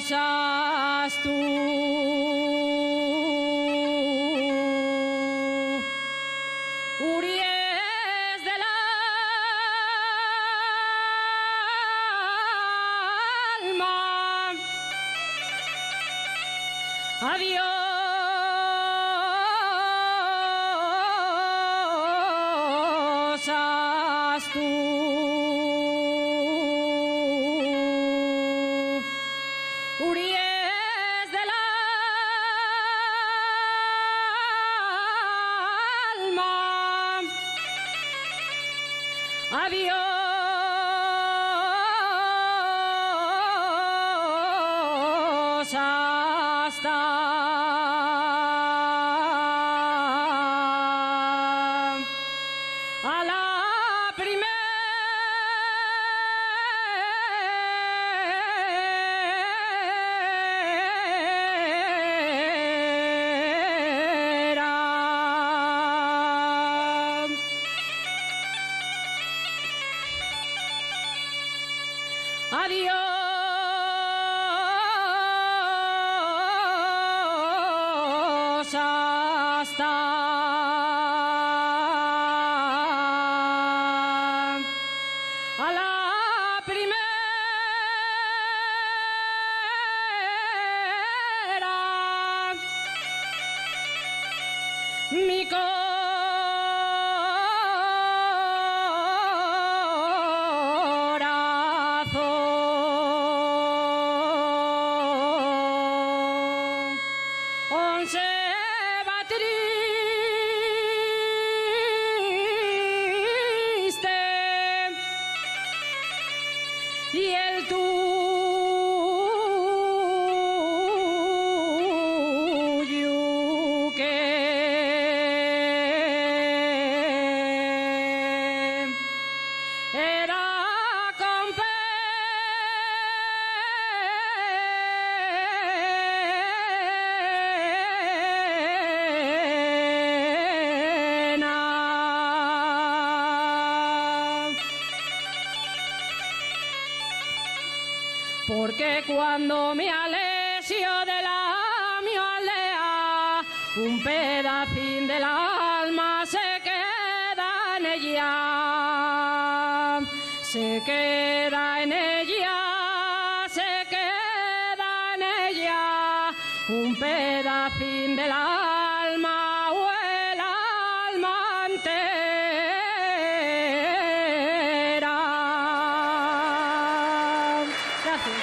cosas tú. Uries del alma, adiosas tú. Uries del alma, adiós hasta a la adiós hasta a la primera. Mi corazón se va triste y el tuyo que era con pena. Porque cuando me alesio de la mi aldea, un pedacín del alma se queda en ella, se queda en ella, se queda en ella, un pedacín del alma o el alma entera. Gracias.